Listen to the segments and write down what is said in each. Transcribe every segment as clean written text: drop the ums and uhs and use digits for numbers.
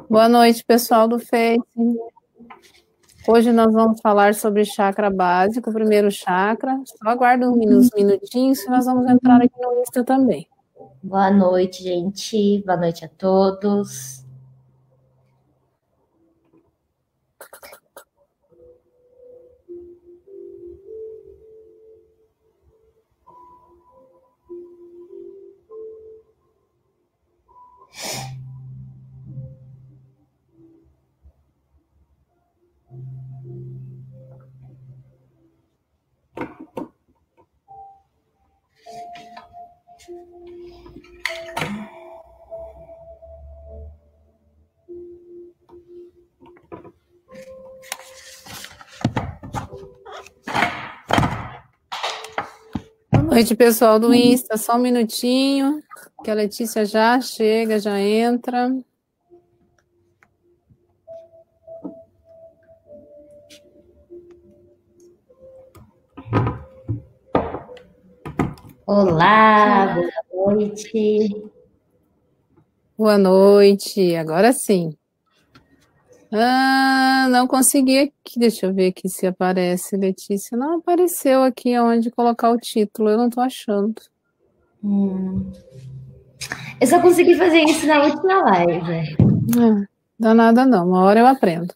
Boa noite, pessoal do Face. Hoje nós vamos falar sobre chakra básico, o primeiro chakra. Só aguarda uns minutinhos que nós vamos entrar aqui no Insta também. Boa noite, gente. Boa noite a todos. Boa noite, pessoal do Insta. Só um minutinho, que a Letícia já chega, já entra. Olá, boa noite. Boa noite, agora sim. Não consegui aqui, deixa eu ver aqui se aparece, Letícia. Não apareceu aqui onde colocar o título, eu não tô achando. Eu só consegui fazer isso na última live. Dá nada não, uma hora eu aprendo.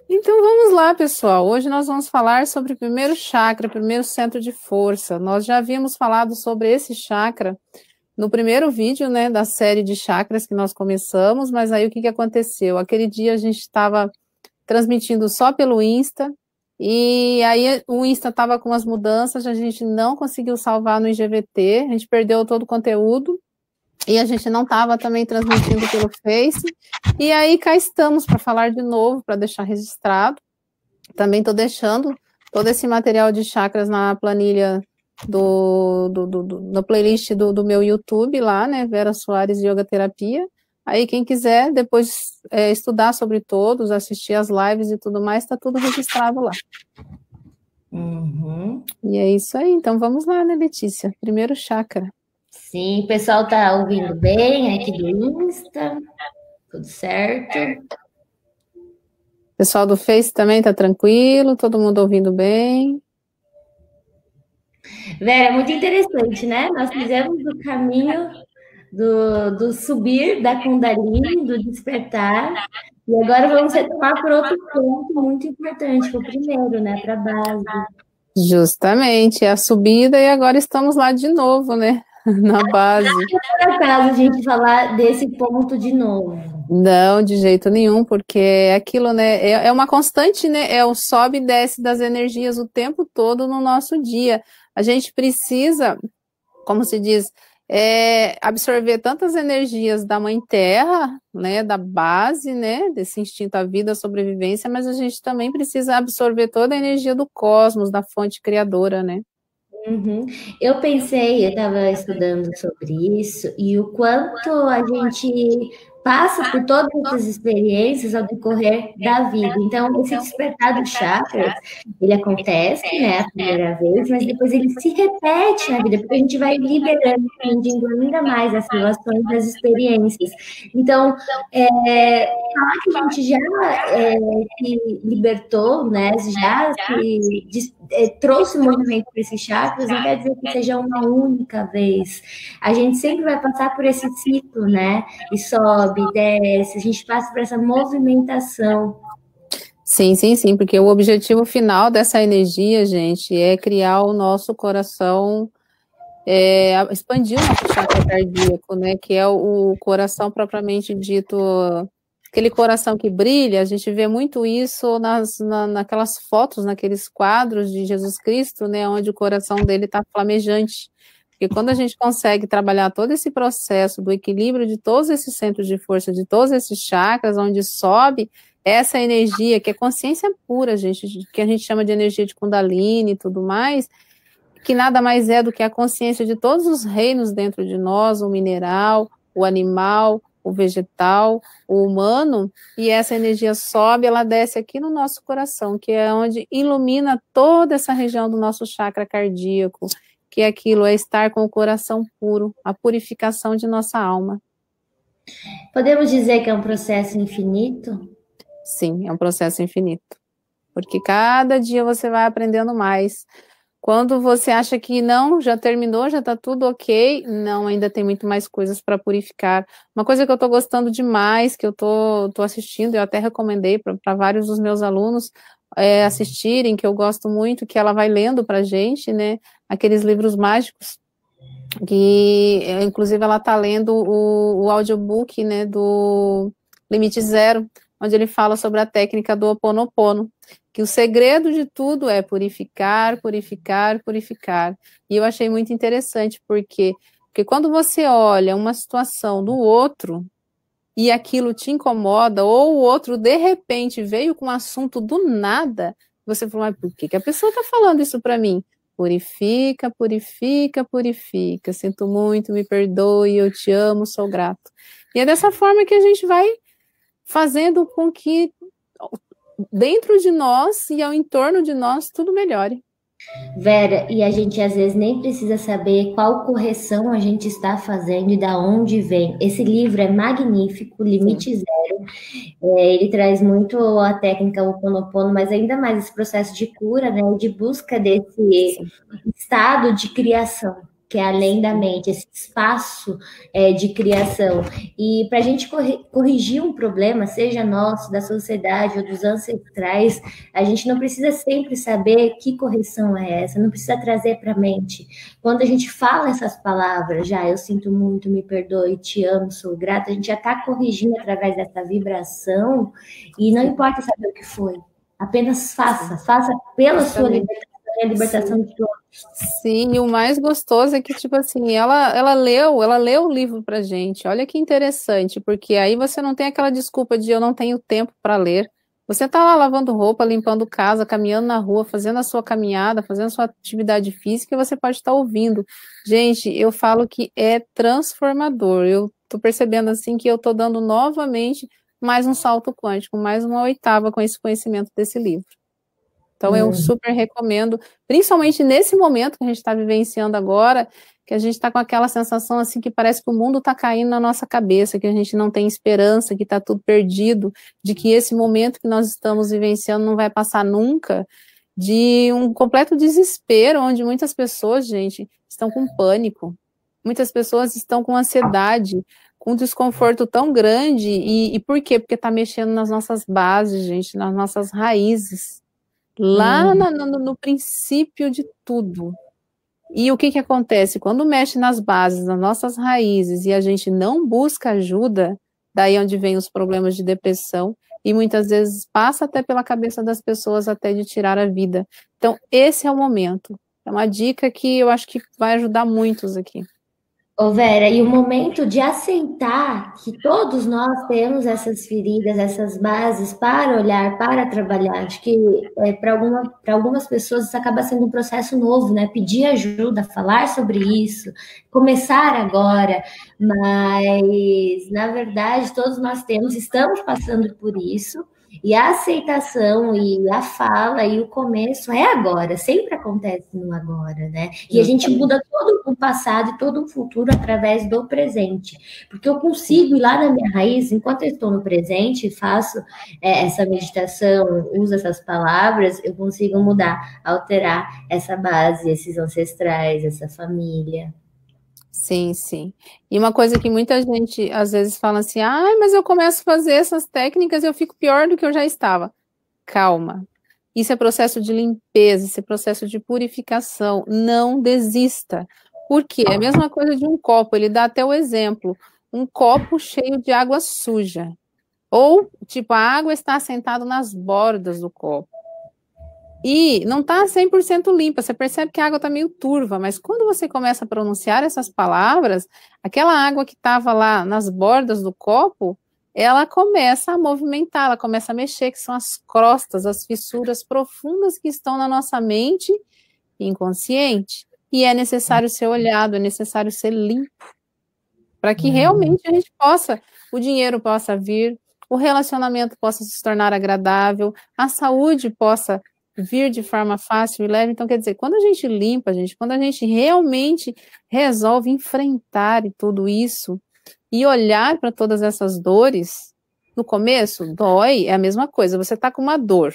Então vamos lá, pessoal. Hoje nós vamos falar sobre o primeiro chakra, primeiro centro de força. Nós já havíamos falado sobre esse chakra no primeiro vídeo, né, da série de chakras que nós começamos, mas aí o que aconteceu? Aquele dia a gente estava transmitindo só pelo Insta, e aí o Insta estava com as mudanças, a gente não conseguiu salvar no IGVT, a gente perdeu todo o conteúdo, e a gente não estava também transmitindo pelo Face, e aí cá estamos para falar de novo, para deixar registrado. Também estou deixando todo esse material de chakras na planilha na playlist do meu YouTube lá, né, Vera Soares Yoga Terapia. Aí quem quiser depois estudar sobre todos, assistir as lives e tudo mais, está tudo registrado lá. E é isso aí, então vamos lá, né, Letícia? Primeiro chakra. Sim, o pessoal tá ouvindo bem aqui do Insta, tudo certo. O pessoal do Face também tá tranquilo, todo mundo ouvindo bem. Vera, é muito interessante, né? Nós fizemos o caminho do subir da Kundalini, do despertar, e agora vamos retomar por outro ponto muito importante, que é o primeiro, né? Para a base. Justamente, é a subida e agora estamos lá de novo, né? Na base. Não é por acaso a gente falar desse ponto de novo. Não, de jeito nenhum, porque é aquilo, né? É uma constante, né? É o sobe e desce das energias o tempo todo no nosso dia. A gente precisa, como se diz, absorver tantas energias da Mãe Terra, né? Da base, né? Desse instinto à vida, à sobrevivência, mas a gente também precisa absorver toda a energia do cosmos, da fonte criadora, né? Eu estava estudando sobre isso e o quanto a gente passa por todas essas experiências ao decorrer da vida. Então, esse despertar dos chakras, ele acontece, né, a primeira vez, mas depois ele se repete na vida, porque a gente vai liberando, expandindo ainda mais as relações das experiências. Então, falar que a gente já se libertou, né, já trouxe movimento para esses chakras, não quer dizer que seja uma única vez. A gente sempre vai passar por esse ciclo, né? E sobe, desce, a gente passa por essa movimentação. Sim, sim, sim, porque o objetivo final dessa energia, gente, é criar o nosso coração, expandir o nosso chakra cardíaco, né? Que é o coração propriamente dito, aquele coração que brilha. A gente vê muito isso naquelas fotos, naqueles quadros de Jesus Cristo, né? Onde o coração dele está flamejante. Porque quando a gente consegue trabalhar todo esse processo do equilíbrio de todos esses centros de força, de todos esses chakras, onde sobe essa energia, que é consciência pura, gente, que a gente chama de energia de Kundalini e tudo mais, que nada mais é do que a consciência de todos os reinos dentro de nós, o mineral, o animal, o vegetal, o humano, e essa energia sobe, ela desce aqui no nosso coração, que é onde ilumina toda essa região do nosso chakra cardíaco. que é aquilo, é estar com o coração puro, a purificação de nossa alma. Podemos dizer que é um processo infinito? Sim, é um processo infinito. Porque cada dia você vai aprendendo mais. Quando você acha que não, já terminou, já está tudo ok, não, ainda tem muito mais coisas para purificar. Uma coisa que eu estou gostando demais, que eu tô assistindo, eu até recomendei para vários dos meus alunos assistirem, que eu gosto muito, que ela vai lendo para a gente, né, aqueles livros mágicos, que inclusive ela está lendo o audiobook, né, do Limite Zero, onde ele fala sobre a técnica do Ho Oponopono, que o segredo de tudo é purificar, purificar, purificar. E eu achei muito interessante, porque quando você olha uma situação do outro e aquilo te incomoda, ou o outro de repente veio com um assunto do nada, você fala, mas por que a pessoa está falando isso para mim? Purifica, purifica, purifica. Sinto muito, me perdoe, eu te amo, sou grato. E é dessa forma que a gente vai fazendo com que dentro de nós e ao entorno de nós tudo melhore. Vera, e a gente às vezes nem precisa saber qual correção a gente está fazendo e da onde vem. Esse livro é magnífico, Limite Zero. Ele traz muito a técnica Ho Oponopono, mas ainda mais esse processo de cura, né, de busca desse estado de criação, que é além da mente, esse espaço de criação. E para a gente corrigir um problema, seja nosso, da sociedade ou dos ancestrais, a gente não precisa sempre saber que correção é essa, não precisa trazer para a mente. Quando a gente fala essas palavras, já eu sinto muito, me perdoe, te amo, sou grata, a gente já está corrigindo através dessa vibração, e não importa saber o que foi, apenas faça pela sua libertação e a libertação de todos. Sim, e o mais gostoso é que, tipo assim, ela leu o livro pra gente. Olha que interessante, porque aí você não tem aquela desculpa de eu não tenho tempo para ler. Você tá lá lavando roupa, limpando casa, caminhando na rua, fazendo a sua caminhada, fazendo a sua atividade física, e você pode estar ouvindo. Gente, eu falo que é transformador. Eu tô percebendo assim que eu tô dando novamente mais um salto quântico, mais uma oitava com esse conhecimento desse livro. Então, eu super recomendo, principalmente nesse momento que a gente está vivenciando agora, que a gente está com aquela sensação assim que parece que o mundo está caindo na nossa cabeça, que a gente não tem esperança, que está tudo perdido, de que esse momento que nós estamos vivenciando não vai passar nunca, de um completo desespero, onde muitas pessoas, gente, estão com pânico, muitas pessoas estão com ansiedade, com um desconforto tão grande, e por quê? Porque está mexendo nas nossas bases, gente, nas nossas raízes. Lá no princípio de tudo. E o que acontece? Quando mexe nas bases, nas nossas raízes, e a gente não busca ajuda, daí é onde vem os problemas de depressão, e muitas vezes passa até pela cabeça das pessoas até de tirar a vida. Então, esse é o momento. É uma dica que eu acho que vai ajudar muitos aqui. Ô Vera, e o momento de aceitar que todos nós temos essas feridas, essas bases para olhar, para trabalhar. Acho que para algumas pessoas isso acaba sendo um processo novo, né? Pedir ajuda, falar sobre isso, começar agora, mas na verdade todos nós estamos passando por isso. E a aceitação e a fala e o começo é agora, sempre acontece no agora, né? E a gente muda todo o passado e todo o futuro através do presente. Porque eu consigo ir lá na minha raiz, enquanto eu estou no presente, faço essa meditação, uso essas palavras, eu consigo mudar, alterar essa base, esses ancestrais, essa família. Sim, sim. E uma coisa que muita gente às vezes fala assim, mas eu começo a fazer essas técnicas e eu fico pior do que eu já estava. Calma. Isso é processo de limpeza, isso é processo de purificação. Não desista. Por quê? É a mesma coisa de um copo, ele dá até o exemplo. Um copo cheio de água suja. Ou, tipo, a água está assentada nas bordas do copo. E não está 100% limpa, você percebe que a água está meio turva, mas quando você começa a pronunciar essas palavras, aquela água que estava lá nas bordas do copo, ela começa a movimentar, ela começa a mexer, que são as crostas, as fissuras profundas que estão na nossa mente inconsciente. E é necessário ser olhado, é necessário ser limpo, para que realmente a gente possa, o dinheiro possa vir, o relacionamento possa se tornar agradável, a saúde possa vir de forma fácil e leve. Então, quer dizer, quando a gente limpa, gente, quando a gente realmente resolve enfrentar tudo isso e olhar para todas essas dores, no começo, dói, é a mesma coisa, você está com uma dor.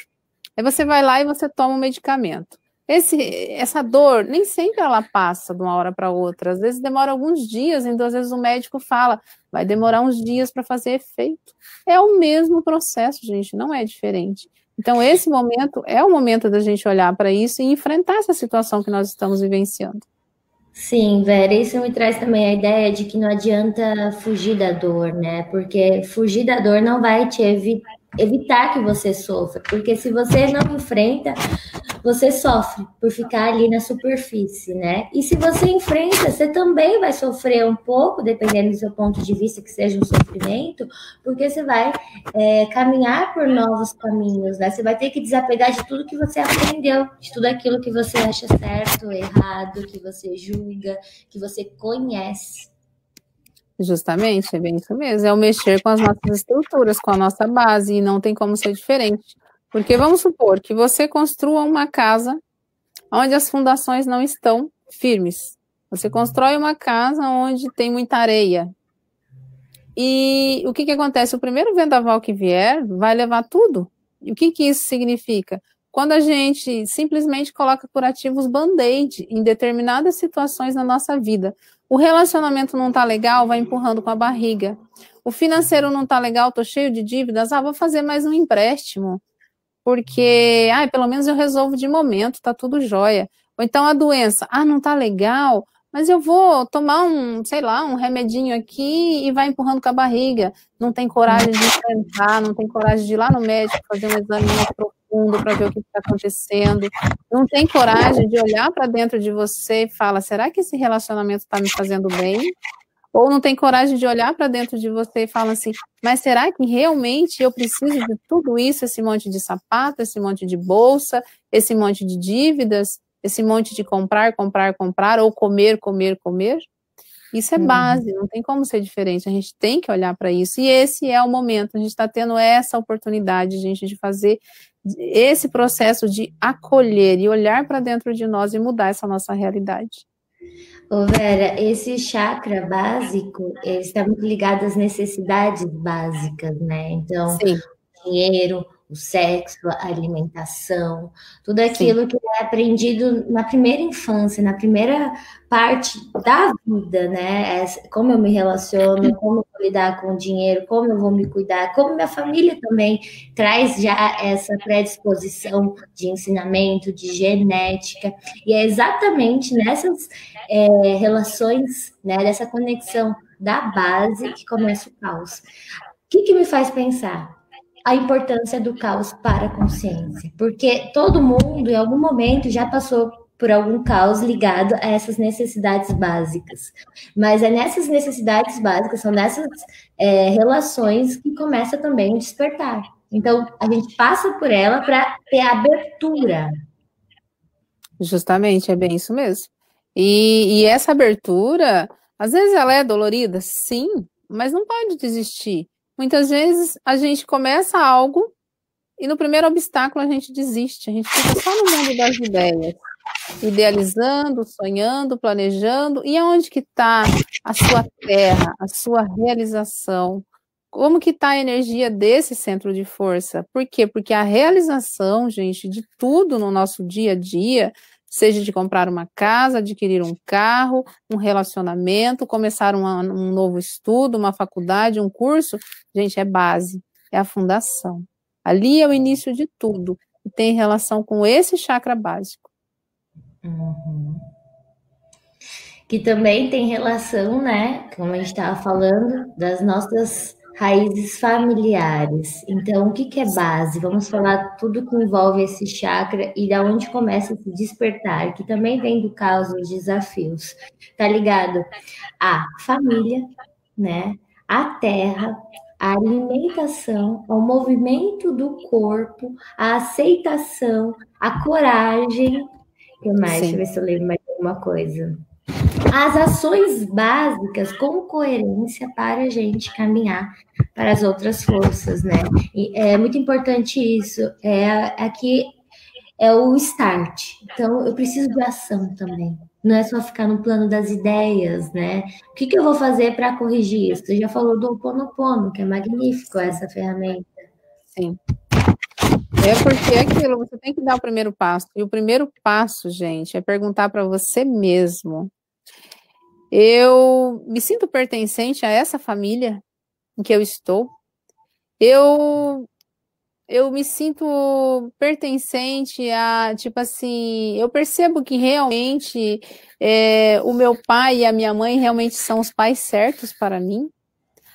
Aí você vai lá e você toma um medicamento. Essa dor, nem sempre ela passa de uma hora para outra. Às vezes demora alguns dias, então às vezes o médico fala, vai demorar uns dias para fazer efeito. É o mesmo processo, gente, não é diferente. Então esse momento é o momento da gente olhar para isso e enfrentar essa situação que nós estamos vivenciando. Sim, Vera, isso me traz também a ideia de que não adianta fugir da dor, né? Porque fugir da dor não vai te evitar que você sofra, porque se você não enfrenta, você sofre por ficar ali na superfície, né? E se você enfrenta, você também vai sofrer um pouco, dependendo do seu ponto de vista, que seja um sofrimento, porque você vai caminhar por novos caminhos, né? Você vai ter que desapegar de tudo que você aprendeu, de tudo aquilo que você acha certo, errado, que você julga, que você conhece. Justamente, é bem isso mesmo, é o mexer com as nossas estruturas, com a nossa base, e não tem como ser diferente. Porque vamos supor que você construa uma casa onde as fundações não estão firmes. Você constrói uma casa onde tem muita areia. E o que acontece? O primeiro vendaval que vier vai levar tudo. E o que isso significa? Quando a gente simplesmente coloca curativos band-aid em determinadas situações na nossa vida. O relacionamento não tá legal, vai empurrando com a barriga. O financeiro não tá legal, tô cheio de dívidas, vou fazer mais um empréstimo. Porque, pelo menos eu resolvo de momento, tá tudo jóia. Ou então a doença, não tá legal, mas eu vou tomar um remedinho aqui e vai empurrando com a barriga. Não tem coragem de enfrentar, não tem coragem de ir lá no médico fazer um exame mais profundo para ver o que está acontecendo. Não tem coragem de olhar para dentro de você e falar, será que esse relacionamento está me fazendo bem? Ou não tem coragem de olhar para dentro de você e falar assim, mas será que realmente eu preciso de tudo isso, esse monte de sapato, esse monte de bolsa, esse monte de dívidas, esse monte de comprar, ou comer? Isso é base, não tem como ser diferente, a gente tem que olhar para isso, e esse é o momento, a gente está tendo essa oportunidade, gente, de fazer esse processo de acolher e olhar para dentro de nós e mudar essa nossa realidade. Ô Vera, esse chakra básico, ele está muito ligado às necessidades básicas, né? Então, Sim. Dinheiro, o sexo, a alimentação, tudo aquilo Sim. que é aprendido na primeira infância, na primeira parte da vida, né? Como eu me relaciono, como eu vou lidar com o dinheiro, como eu vou me cuidar, como minha família também traz já essa predisposição de ensinamento, de genética, e é exatamente nessas relações, né, dessa conexão da base que começa o caos. O que me faz pensar? A importância do caos para a consciência, porque todo mundo, em algum momento, já passou por algum caos ligado a essas necessidades básicas. Mas é nessas necessidades básicas, são nessas relações que começa também o despertar. Então, a gente passa por ela para ter abertura. Justamente, é bem isso mesmo. E essa abertura, às vezes ela é dolorida, sim, mas não pode desistir. Muitas vezes a gente começa algo e no primeiro obstáculo a gente desiste, a gente fica só no mundo das ideias, idealizando, sonhando, planejando, e aonde que está a sua terra, a sua realização? Como que está a energia desse centro de força? Por quê? Porque a realização, gente, de tudo no nosso dia a dia, seja de comprar uma casa, adquirir um carro, um relacionamento, começar um novo estudo, uma faculdade, um curso, gente, é base, é a fundação. Ali é o início de tudo, e tem relação com esse chakra básico. Uhum. Que também tem relação, né, como a gente estava falando, das nossas raízes familiares. Então, o que é base? Vamos falar tudo que envolve esse chakra e da onde começa esse despertar, que também vem do caos dos desafios. Tá ligado à família, né? À terra, à alimentação, ao movimento do corpo, à aceitação, à coragem. O que mais? Deixa eu ver se eu lembro mais alguma coisa. As ações básicas com coerência para a gente caminhar para as outras forças, né? E é muito importante isso. Aqui é o start. Então, eu preciso de ação também. Não é só ficar no plano das ideias, né? O que eu vou fazer para corrigir isso? Você já falou do Ho Oponopono, que é magnífico essa ferramenta. Sim. É porque é aquilo, você tem que dar o primeiro passo. E o primeiro passo, gente, é perguntar para você mesmo: eu me sinto pertencente a essa família em que eu estou? Eu me sinto pertencente a, tipo assim, eu percebo que realmente o meu pai e a minha mãe realmente são os pais certos para mim?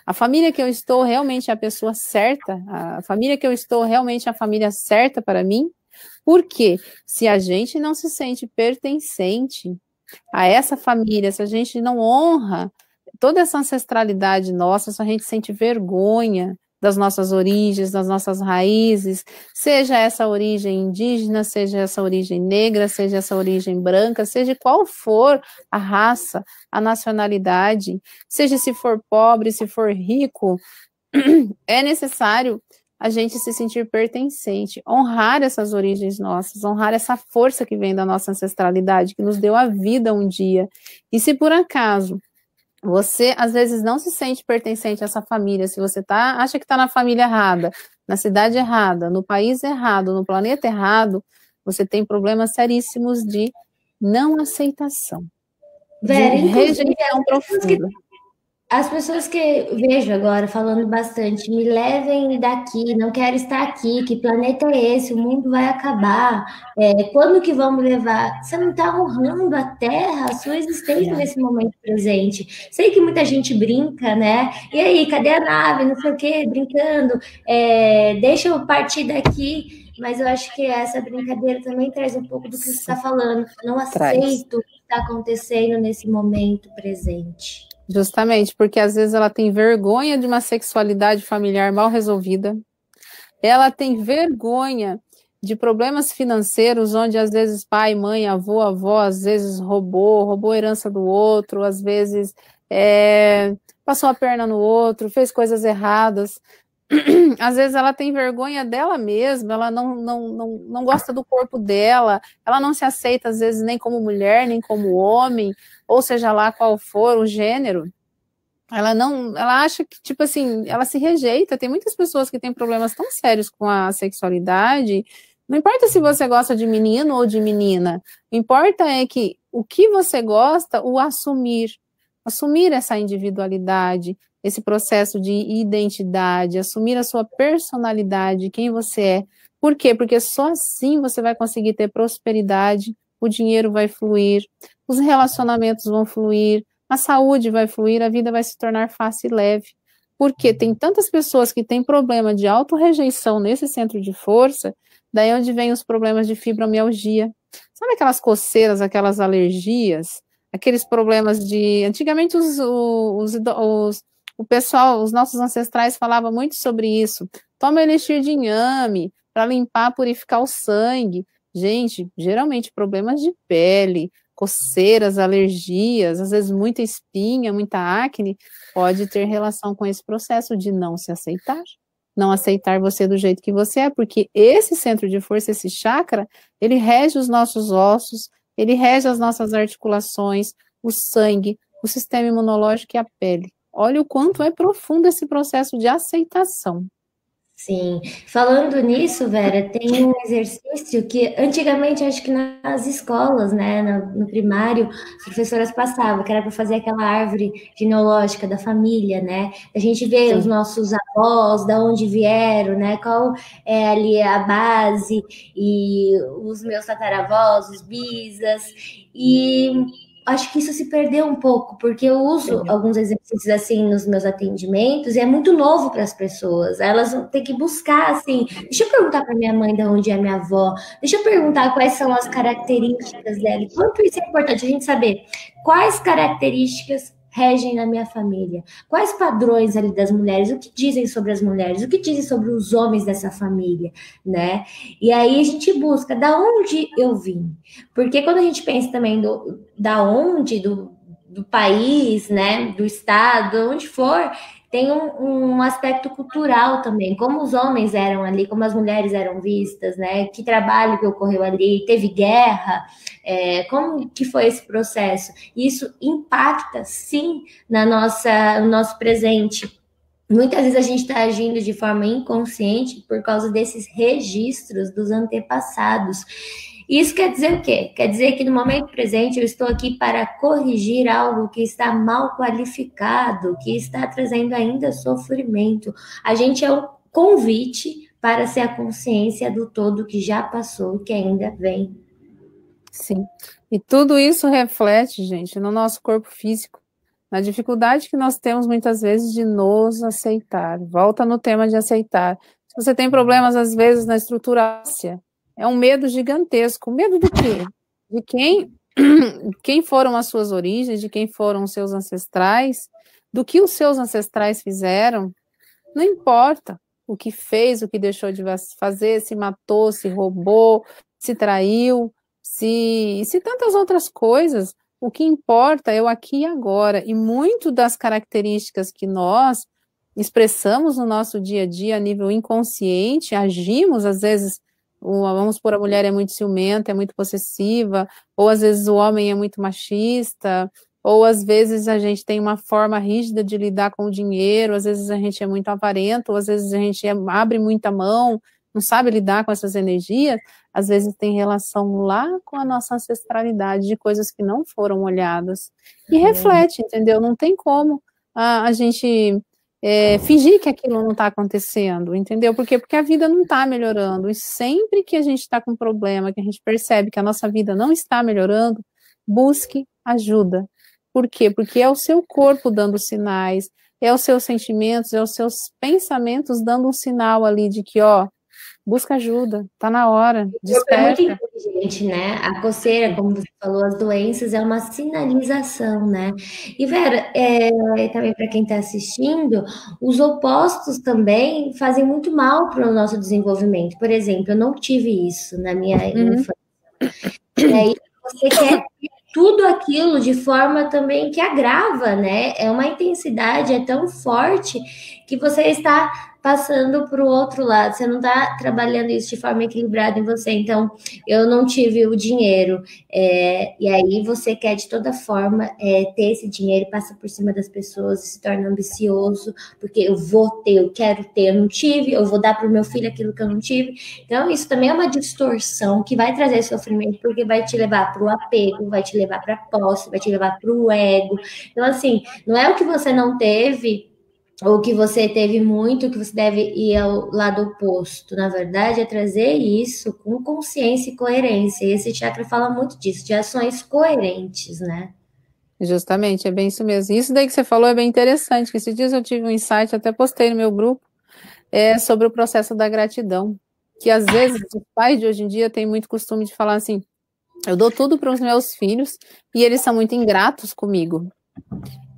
A família que eu estou realmente é a pessoa certa? A família que eu estou realmente é a família certa para mim? Porque se a gente não se sente pertencente a essa família, se a gente não honra toda essa ancestralidade nossa, se a gente sente vergonha das nossas origens, das nossas raízes, seja essa origem indígena, seja essa origem negra, seja essa origem branca, seja qual for a raça, a nacionalidade, seja se for pobre, se for rico, é necessário a gente se sentir pertencente, honrar essas origens nossas, honrar essa força que vem da nossa ancestralidade, que nos deu a vida um dia. E se por acaso você, às vezes, não se sente pertencente a essa família, se você acha que está na família errada, na cidade errada, no país errado, no planeta errado, você tem problemas seríssimos de não aceitação, Vera, de rejeição profunda. As pessoas que vejo agora falando bastante, me levem daqui, não quero estar aqui, que planeta é esse? O mundo vai acabar. Quando que vão me levar? Você não está honrando a Terra, a sua existência nesse momento presente. Sei que muita gente brinca, né? E aí, cadê a nave? Não sei o quê, brincando. Deixa eu partir daqui. Mas eu acho que essa brincadeira também traz um pouco do que você está falando. Não aceito o que está acontecendo nesse momento presente. Justamente, porque às vezes ela tem vergonha de uma sexualidade familiar mal resolvida, ela tem vergonha de problemas financeiros, onde às vezes pai, mãe, avô, avó, às vezes roubou a herança do outro, às vezes passou a perna no outro, fez coisas erradas. Às vezes ela tem vergonha dela mesma, ela não gosta do corpo dela, ela não se aceita às vezes nem como mulher, nem como homem, ou seja lá qual for o gênero. Ela acha que, tipo assim, ela se rejeita. Tem muitas pessoas que têm problemas tão sérios com a sexualidade. Não importa se você gosta de menino ou de menina, o importa é que o que você gosta, o assumir essa individualidade, esse processo de identidade, assumir a sua personalidade, quem você é. Por quê? Porque só assim você vai conseguir ter prosperidade, o dinheiro vai fluir, os relacionamentos vão fluir, a saúde vai fluir, a vida vai se tornar fácil e leve. Porque tem tantas pessoas que têm problema de autorrejeição nesse centro de força, daí onde vem os problemas de fibromialgia. Sabe aquelas coceiras, aquelas alergias? Aqueles problemas de... Antigamente o pessoal, os nossos ancestrais falavam muito sobre isso. Toma elixir de inhame para limpar, purificar o sangue. Gente, geralmente problemas de pele, coceiras, alergias, às vezes muita espinha, muita acne, pode ter relação com esse processo de não se aceitar. Não aceitar você do jeito que você é, porque esse centro de força, esse chakra, ele rege os nossos ossos, ele rege as nossas articulações, o sangue, o sistema imunológico e a pele. Olha o quanto é profundo esse processo de aceitação. Sim. Falando nisso, Vera, tem um exercício que antigamente acho que nas escolas, né, no primário, as professoras passavam, que era para fazer aquela árvore genealógica da família, né? A gente vê os nossos avós, da onde vieram, né? Qual é ali a base, e os meus tataravós, os bisas, e acho que isso se perdeu um pouco, porque eu uso alguns exercícios assim nos meus atendimentos e é muito novo para as pessoas. Elas vão ter que buscar assim. Deixa eu perguntar para minha mãe de onde é minha avó. Deixa eu perguntar quais são as características dela. Quanto isso é importante a gente saber quais características regem na minha família, quais padrões ali das mulheres, o que dizem sobre as mulheres, o que dizem sobre os homens dessa família, né? E aí a gente busca da onde eu vim, porque quando a gente pensa também da onde, do país, né, do estado, onde for, tem um aspecto cultural também, como os homens eram ali, como as mulheres eram vistas, né? Que trabalho que ocorreu ali, teve guerra, como que foi esse processo? Isso impacta, sim, no nosso presente. Muitas vezes a gente está agindo de forma inconsciente por causa desses registros dos antepassados. Isso quer dizer o quê? Quer dizer que no momento presente eu estou aqui para corrigir algo que está mal qualificado, que está trazendo ainda sofrimento. A gente é um convite para ser a consciência do todo que já passou e que ainda vem. Sim. E tudo isso reflete, gente, no nosso corpo físico, na dificuldade que nós temos muitas vezes de nos aceitar. Volta no tema de aceitar. Se você tem problemas, às vezes, na estrutura óssea, é um medo gigantesco. Medo do quê? De quem foram as suas origens, de quem foram os seus ancestrais, do que os seus ancestrais fizeram. Não importa o que fez, o que deixou de fazer, se matou, se roubou, se traiu, se tantas outras coisas. O que importa é o aqui e agora. E muito das características que nós expressamos no nosso dia a dia a nível inconsciente, agimos, às vezes, vamos supor, a mulher é muito ciumenta, é muito possessiva, ou às vezes o homem é muito machista, ou às vezes a gente tem uma forma rígida de lidar com o dinheiro, às vezes a gente é muito avarento, ou às vezes a gente abre muita mão, não sabe lidar com essas energias, às vezes tem relação lá com a nossa ancestralidade, de coisas que não foram olhadas. E reflete, entendeu? Não tem como a gente fingir que aquilo não está acontecendo, entendeu? Porque a vida não está melhorando. E sempre que a gente está com um problema, que a gente percebe que a nossa vida não está melhorando, busque ajuda. Por quê? Porque é o seu corpo dando sinais, é os seus sentimentos, é os seus pensamentos dando um sinal ali de que, ó, busca ajuda, tá na hora, desperta. É muito inteligente, né? A coceira, como você falou, as doenças é uma sinalização, né? E Vera, também para quem está assistindo, os opostos também fazem muito mal para o nosso desenvolvimento. Por exemplo, eu não tive isso na minha infância. E aí você quer tudo aquilo de forma também que agrava, né? É uma intensidade, é tão forte que você está passando para o outro lado, você não está trabalhando isso de forma equilibrada em você. Então, eu não tive o dinheiro, e aí você quer de toda forma ter esse dinheiro e passa por cima das pessoas e se torna ambicioso, porque eu vou ter, eu quero ter, eu não tive, eu vou dar para o meu filho aquilo que eu não tive. Então, isso também é uma distorção que vai trazer sofrimento, porque vai te levar para o apego, vai te levar para a posse, vai te levar para o ego. Então, assim, não é o que você não teve ou que você teve muito, que você deve ir ao lado oposto. Na verdade, é trazer isso com consciência e coerência. E esse chakra fala muito disso, de ações coerentes, né? Justamente, é bem isso mesmo. Isso daí que você falou é bem interessante, que esses dias eu tive um insight, até postei no meu grupo, sobre o processo da gratidão, que às vezes os pais de hoje em dia têm muito costume de falar assim, eu dou tudo para os meus filhos e eles são muito ingratos comigo.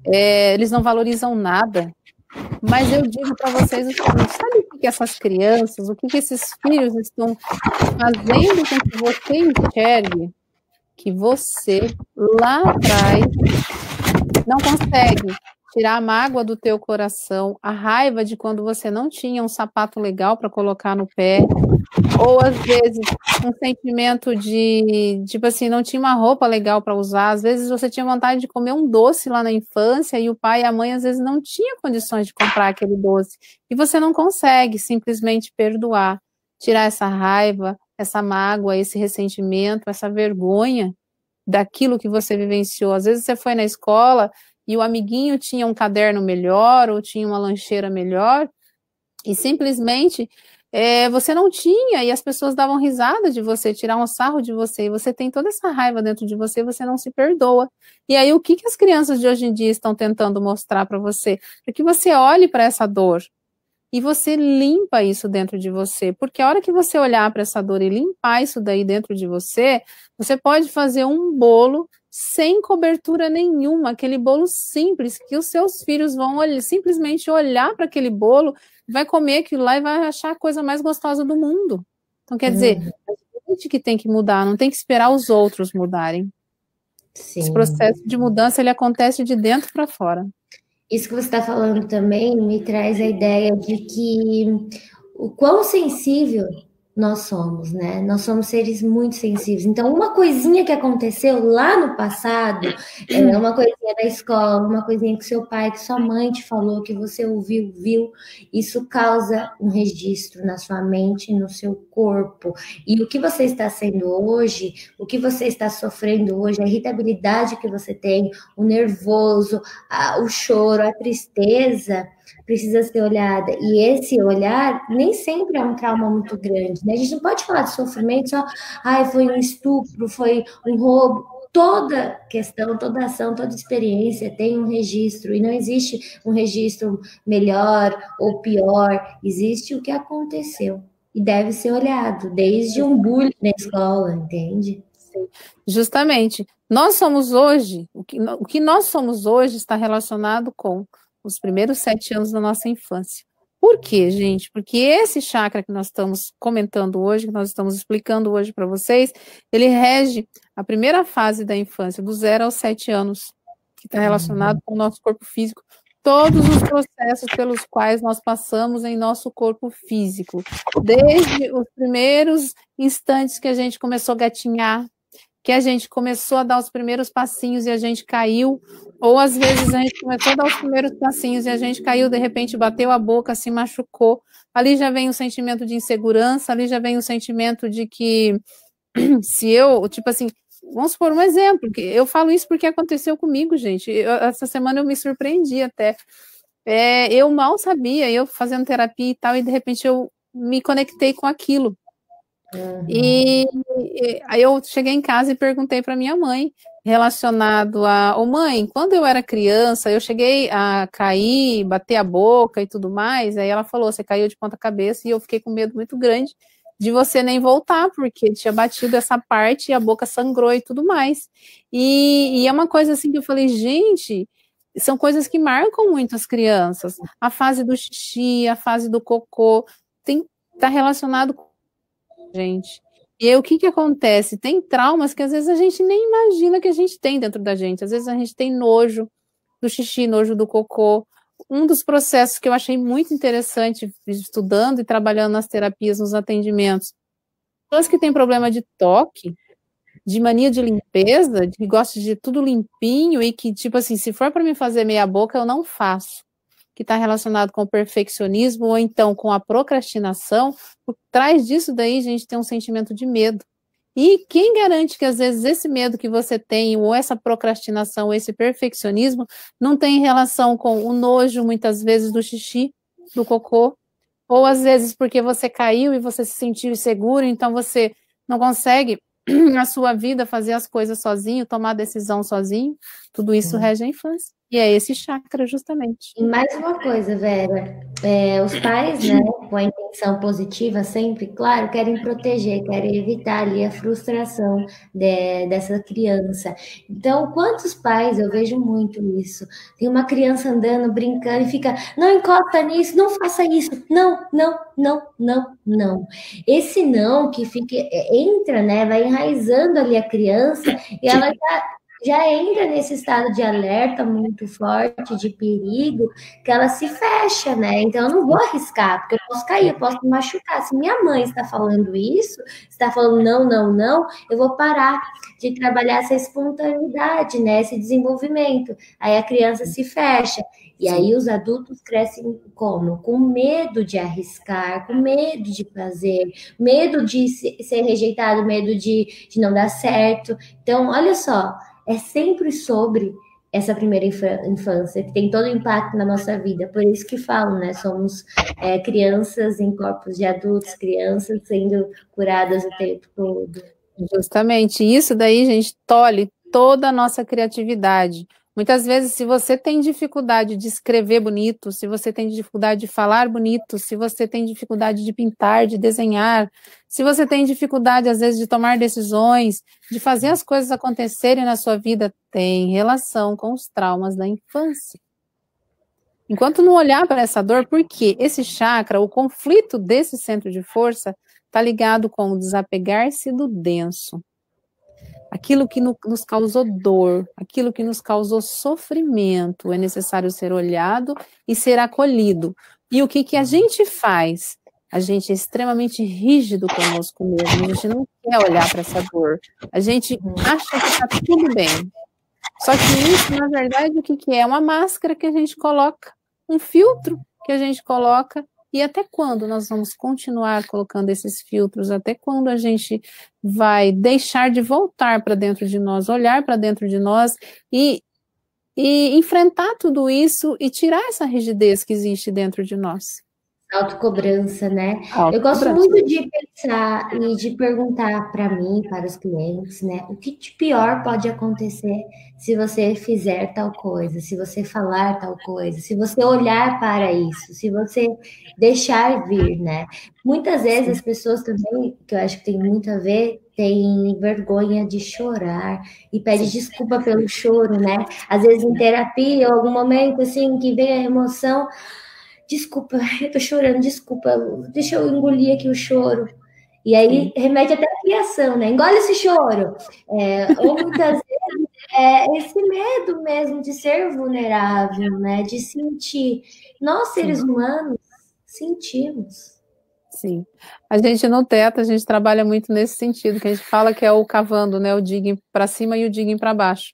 Eles não valorizam nada. Mas eu digo para vocês o seguinte, sabe o que essas crianças, o que esses filhos estão fazendo com que você enxergue que você, lá atrás, não consegue tirar a mágoa do teu coração, a raiva de quando você não tinha um sapato legal para colocar no pé, ou às vezes um sentimento de, tipo assim, não tinha uma roupa legal para usar, às vezes você tinha vontade de comer um doce lá na infância e o pai e a mãe às vezes não tinham condições de comprar aquele doce, e você não consegue simplesmente perdoar, tirar essa raiva, essa mágoa, esse ressentimento, essa vergonha daquilo que você vivenciou. Às vezes você foi na escola e o amiguinho tinha um caderno melhor ou tinha uma lancheira melhor e simplesmente você não tinha e as pessoas davam risada de você, tiravam um sarro de você e você tem toda essa raiva dentro de você e você não se perdoa. E aí o que as crianças de hoje em dia estão tentando mostrar para você? Para que você olhe para essa dor e você limpa isso dentro de você, porque a hora que você olhar para essa dor e limpar isso daí dentro de você, você pode fazer um bolo sem cobertura nenhuma, aquele bolo simples, que os seus filhos vão simplesmente olhar para aquele bolo, vai comer aquilo lá e vai achar a coisa mais gostosa do mundo. Então, quer dizer, a gente que tem que mudar, não tem que esperar os outros mudarem. Sim. Esse processo de mudança, ele acontece de dentro para fora. Isso que você está falando também me traz a ideia de que o quão sensível nós somos, né? Nós somos seres muito sensíveis. Então, uma coisinha que aconteceu lá no passado, uma coisinha da escola, uma coisinha que seu pai, que sua mãe te falou, que você ouviu, viu, isso causa um registro na sua mente, no seu corpo. E o que você está sendo hoje, o que você está sofrendo hoje, a irritabilidade que você tem, o nervoso, o choro, a tristeza, precisa ser olhada. E esse olhar nem sempre é um trauma muito grande, né? A gente não pode falar de sofrimento só, ai, foi um estupro, foi um roubo. Toda questão, toda ação, toda experiência tem um registro, e não existe um registro melhor ou pior, existe o que aconteceu e deve ser olhado, desde um bullying na escola, entende? Sim. Justamente, nós somos hoje, o que nós somos hoje está relacionado com os primeiros 7 anos da nossa infância. Por quê, gente? Porque esse chakra que nós estamos comentando hoje, que nós estamos explicando hoje para vocês, ele rege a primeira fase da infância, do 0 aos 7 anos, que está relacionado com o nosso corpo físico. Todos os processos pelos quais nós passamos em nosso corpo físico, desde os primeiros instantes que a gente começou a gatinhar, que a gente começou a dar os primeiros passinhos e a gente caiu, ou às vezes a gente começou a dar os primeiros passinhos e a gente caiu, de repente bateu a boca, se machucou. Ali já vem o sentimento de insegurança, ali já vem o sentimento de que se eu, tipo assim, vamos supor um exemplo, que eu falo isso porque aconteceu comigo, gente. Essa semana eu me surpreendi até. Eu mal sabia, eu fazendo terapia e tal, e de repente eu me conectei com aquilo. E aí eu cheguei em casa e perguntei para minha mãe, relacionado a, ô mãe, quando eu era criança, eu cheguei a cair, bater a boca e tudo mais, aí ela falou, você caiu de ponta cabeça, e eu fiquei com medo muito grande de você nem voltar, porque tinha batido essa parte e a boca sangrou e tudo mais. E é uma coisa assim que eu falei, gente, são coisas que marcam muito as crianças. A fase do xixi, a fase do cocô, tá relacionado com gente. E aí, o que que acontece? Tem traumas que às vezes a gente nem imagina que a gente tem dentro da gente. Às vezes a gente tem nojo do xixi, nojo do cocô. Um dos processos que eu achei muito interessante, estudando e trabalhando nas terapias, nos atendimentos, pessoas que têm problema de toque, de mania de limpeza, que gostam de tudo limpinho e que, tipo assim, se for para me fazer meia boca, eu não faço, que está relacionado com o perfeccionismo ou então com a procrastinação. Por trás disso daí, a gente tem um sentimento de medo. E quem garante que às vezes esse medo que você tem, ou essa procrastinação, ou esse perfeccionismo, não tem relação com o nojo, muitas vezes, do xixi, do cocô, ou às vezes porque você caiu e você se sentiu inseguro, então você não consegue na sua vida fazer as coisas sozinho, tomar decisão sozinho. Tudo isso rege a infância. E é esse chakra, justamente. E mais uma coisa, Vera, os pais, né, com a intenção positiva sempre, claro, querem proteger, querem evitar ali a frustração dessa criança. Então, quantos pais, eu vejo muito isso, tem uma criança andando, brincando e fica, não encosta nisso, não faça isso, não, não, não, não, não. Esse não que fica, entra, né, vai enraizando ali a criança e ela já entra nesse estado de alerta muito forte, de perigo, que ela se fecha, né? Então, eu não vou arriscar, porque eu posso cair, eu posso me machucar. Se minha mãe está falando isso, está falando não, não, não, eu vou parar de trabalhar essa espontaneidade, né? Esse desenvolvimento. Aí a criança se fecha. E aí os adultos crescem como? Com medo de arriscar, com medo de fazer, medo de ser rejeitado, medo de não dar certo. Então, olha só, é sempre sobre essa primeira infância, que tem todo o impacto na nossa vida. Por isso que falam, né? Somos crianças em corpos de adultos, crianças sendo curadas o tempo todo. Justamente. Isso daí, gente, tolhe toda a nossa criatividade. Muitas vezes, se você tem dificuldade de escrever bonito, se você tem dificuldade de falar bonito, se você tem dificuldade de pintar, de desenhar, se você tem dificuldade, às vezes, de tomar decisões, de fazer as coisas acontecerem na sua vida, tem relação com os traumas da infância. Enquanto não olhar para essa dor, porque esse chakra, o conflito desse centro de força, está ligado com o desapegar-se do denso. aquilo que nos causou dor, aquilo que nos causou sofrimento, é necessário ser olhado e ser acolhido. E o que a gente faz? A gente é extremamente rígido conosco mesmo, a gente não quer olhar para essa dor, a gente acha que está tudo bem. Só que isso, na verdade, o que é? Uma máscara que a gente coloca, um filtro que a gente coloca. E até quando nós vamos continuar colocando esses filtros? Até quando a gente vai deixar de voltar para dentro de nós, olhar para dentro de nós e enfrentar tudo isso e tirar essa rigidez que existe dentro de nós? Autocobrança, né? Autocobrança. Eu gosto muito de pensar e de perguntar para mim, para os clientes, né? O que de pior pode acontecer se você fizer tal coisa, se você falar tal coisa, se você olhar para isso, se você deixar vir, né? Muitas vezes as pessoas também, que eu acho que tem muito a ver, têm vergonha de chorar e pede desculpa pelo choro, né? Às vezes em terapia, ou algum momento assim que vem a emoção, desculpa, eu tô chorando, desculpa, deixa eu engolir aqui o choro. E aí remete até a criação, né? Engole esse choro. Ou muitas vezes esse medo mesmo de ser vulnerável, né? De sentir. Nós, seres humanos, sentimos. Sim. A gente no teto, a gente trabalha muito nesse sentido, que a gente fala que é o cavando, né? O digging para cima e o digging para baixo.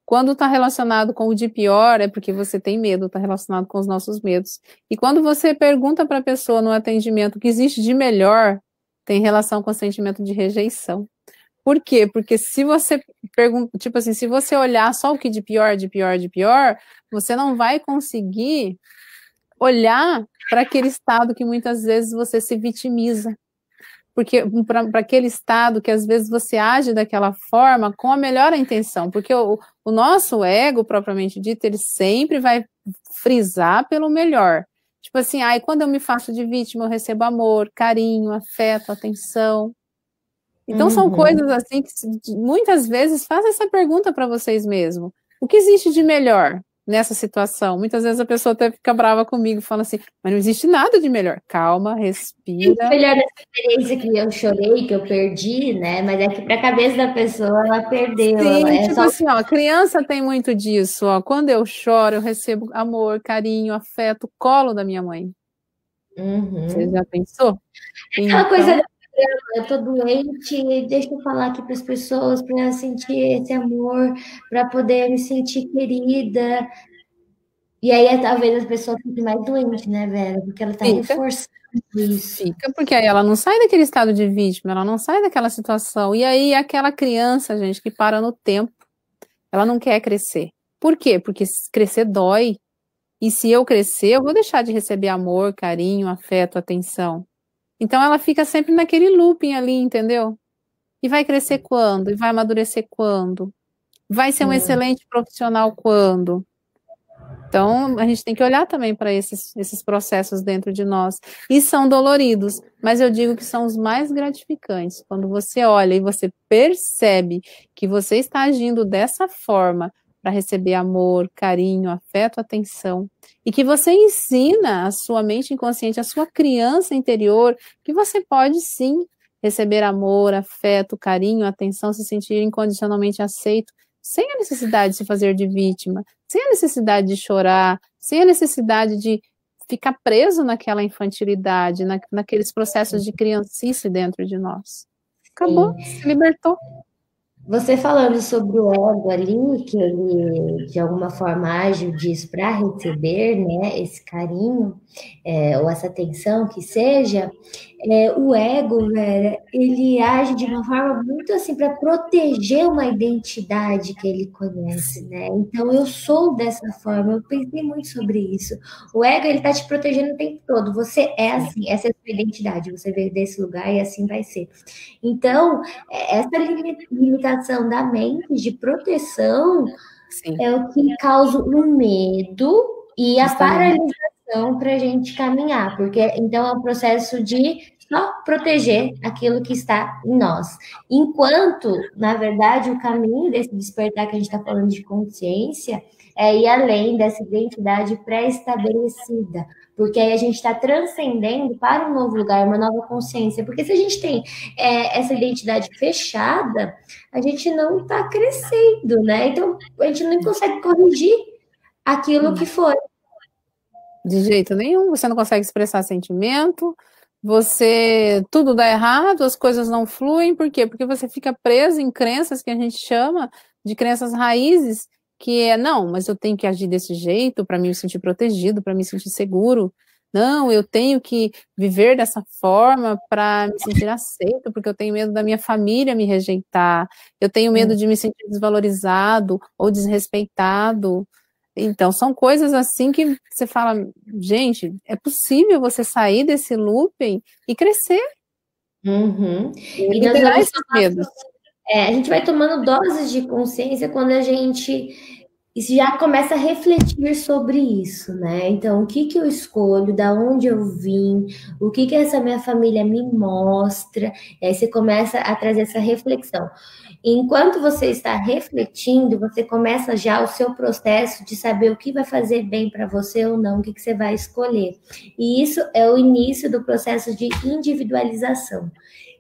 Quando está relacionado com o de pior, é porque você tem medo, está relacionado com os nossos medos. E quando você pergunta para a pessoa no atendimento o que existe de melhor, tem relação com o sentimento de rejeição. Por quê? Porque se você pergunta, tipo assim, se você olhar só o que de pior, de pior, de pior, você não vai conseguir olhar para aquele estado que muitas vezes você se vitimiza. Porque para aquele estado que às vezes você age daquela forma com a melhor intenção, porque o nosso ego, propriamente dito, ele sempre vai frisar pelo melhor. Tipo assim, quando eu me faço de vítima, eu recebo amor, carinho, afeto, atenção. Então são coisas assim que muitas vezes fazem essa pergunta para vocês mesmos. O que existe de melhor nessa situação? Muitas vezes a pessoa até fica brava comigo, fala assim, mas não existe nada de melhor. Calma, respira. Melhor dessa experiência que eu chorei, que eu perdi, né? Mas é que para a cabeça da pessoa, ela perdeu. Sim, tipo assim, ó, criança tem muito disso, ó. Quando eu choro, eu recebo amor, carinho, afeto, colo da minha mãe. Você já pensou? Aquela coisa, eu tô doente, deixa eu falar aqui para as pessoas, para sentir esse amor, para poder me sentir querida. E aí, talvez as pessoas fiquem mais doentes, né, Vera? Porque ela tá reforçando isso. Fica, porque aí ela não sai daquele estado de vítima, ela não sai daquela situação. E aí, aquela criança, gente, que para no tempo, ela não quer crescer. Por quê? Porque crescer dói. E se eu crescer, eu vou deixar de receber amor, carinho, afeto, atenção. Então, ela fica sempre naquele looping ali, entendeu? E vai crescer quando? E vai amadurecer quando? Vai ser um excelente profissional quando? Então, a gente tem que olhar também para esses processos dentro de nós. E são doloridos, mas eu digo que são os mais gratificantes. Quando você olha e você percebe que você está agindo dessa forma para receber amor, carinho, afeto, atenção, e que você ensina a sua mente inconsciente, a sua criança interior, que você pode sim receber amor, afeto, carinho, atenção, se sentir incondicionalmente aceito, sem a necessidade de se fazer de vítima, sem a necessidade de chorar, sem a necessidade de ficar preso naquela infantilidade, naqueles processos de criancice dentro de nós. Acabou, se libertou. Você falando sobre o ego ali, que ele de alguma forma age disso para receber, né, esse carinho, ou essa atenção que seja, o ego, Vera, ele age de uma forma muito assim para proteger uma identidade que ele conhece, né? Então eu sou dessa forma, eu pensei muito sobre isso. O ego, ele tá te protegendo o tempo todo. Você é assim, essa é a sua identidade, você veio desse lugar e assim vai ser. Então, essa limitação da mente de proteção é o que causa o medo e a paralisação para a gente caminhar, porque então é um processo de só proteger aquilo que está em nós. Enquanto, na verdade, o caminho desse despertar que a gente está falando de consciência é ir além dessa identidade pré-estabelecida, porque aí a gente está transcendendo para um novo lugar, uma nova consciência. Porque se a gente tem essa identidade fechada, a gente não está crescendo, né? Então, a gente não consegue corrigir aquilo que foi. De jeito nenhum, você não consegue expressar sentimento, tudo dá errado, as coisas não fluem, por quê? Porque você fica preso em crenças que a gente chama de crenças raízes, que não, mas eu tenho que agir desse jeito para me sentir protegido, para me sentir seguro. Não, eu tenho que viver dessa forma para me sentir aceito, porque eu tenho medo da minha família me rejeitar, eu tenho medo de me sentir desvalorizado ou desrespeitado. Então, são coisas assim que você fala, gente, é possível você sair desse looping e crescer. Uhum. E nós vamos esses medos. A gente vai tomando doses de consciência quando a gente já começa a refletir sobre isso, né? Então, o que eu escolho, da onde eu vim, o que essa minha família me mostra, e aí você começa a trazer essa reflexão. Enquanto você está refletindo, você começa já o seu processo de saber o que vai fazer bem para você ou não, o que você vai escolher. E isso é o início do processo de individualização,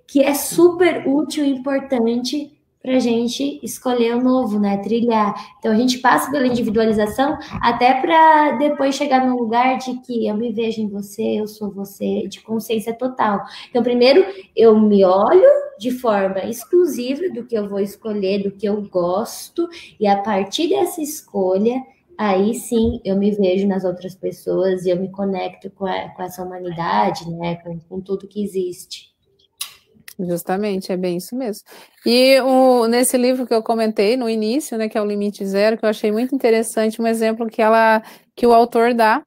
que é super útil e importante para a gente escolher o novo, né? Trilhar. Então, a gente passa pela individualização até para depois chegar num lugar de que eu me vejo em você, eu sou você, de consciência total. Então, primeiro, eu me olho de forma exclusiva do que eu vou escolher, do que eu gosto, e a partir dessa escolha, aí sim eu me vejo nas outras pessoas e eu me conecto com essa humanidade, né? Com tudo que existe. Justamente, é bem isso mesmo. E nesse livro que eu comentei no início, né, que é o Limite Zero, que eu achei muito interessante, um exemplo que o autor dá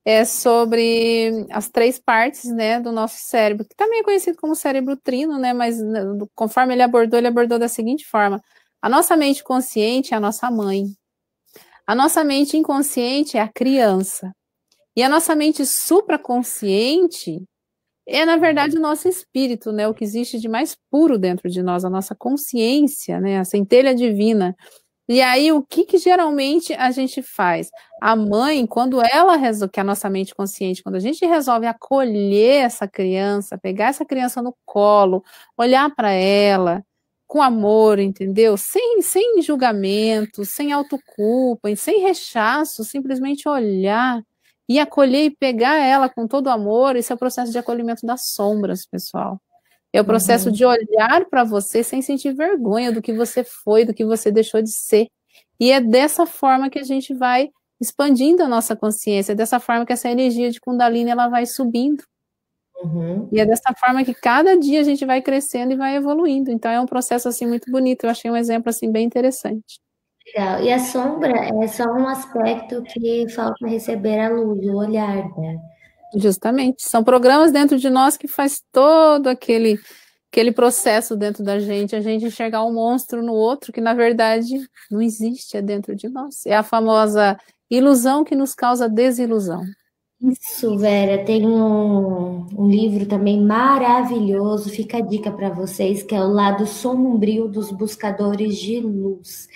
é sobre as 3 partes, né, do nosso cérebro, que também é conhecido como cérebro trino, né, mas conforme ele abordou da seguinte forma: a nossa mente consciente é a nossa mãe, a nossa mente inconsciente é a criança, e a nossa mente supraconsciente é, na verdade, o nosso espírito, né? O que existe de mais puro dentro de nós, a nossa consciência, né? A centelha divina. E aí, o que geralmente a gente faz? A mãe, quando ela resolve, que é a nossa mente consciente, quando a gente resolve acolher essa criança, pegar essa criança no colo, olhar para ela com amor, entendeu? Sem julgamento, sem autoculpa, sem rechaço, simplesmente olhar e acolher e pegar ela com todo amor. Esse é o processo de acolhimento das sombras, pessoal. É o processo de olhar para você sem sentir vergonha do que você foi, do que você deixou de ser. E é dessa forma que a gente vai expandindo a nossa consciência, é dessa forma que essa energia de Kundalini ela vai subindo. E é dessa forma que cada dia a gente vai crescendo e vai evoluindo. Então é um processo assim muito bonito. Eu achei um exemplo assim bem interessante. Legal. E a sombra é só um aspecto que falta receber a luz, o olhar, né? Justamente. São programas dentro de nós que faz todo aquele processo dentro da gente, a gente enxergar um monstro no outro que, na verdade, não existe, é dentro de nós. É a famosa ilusão que nos causa desilusão. Isso, Vera, tem um livro também maravilhoso, fica a dica para vocês, que é O Lado Sombrio dos Buscadores de Luz.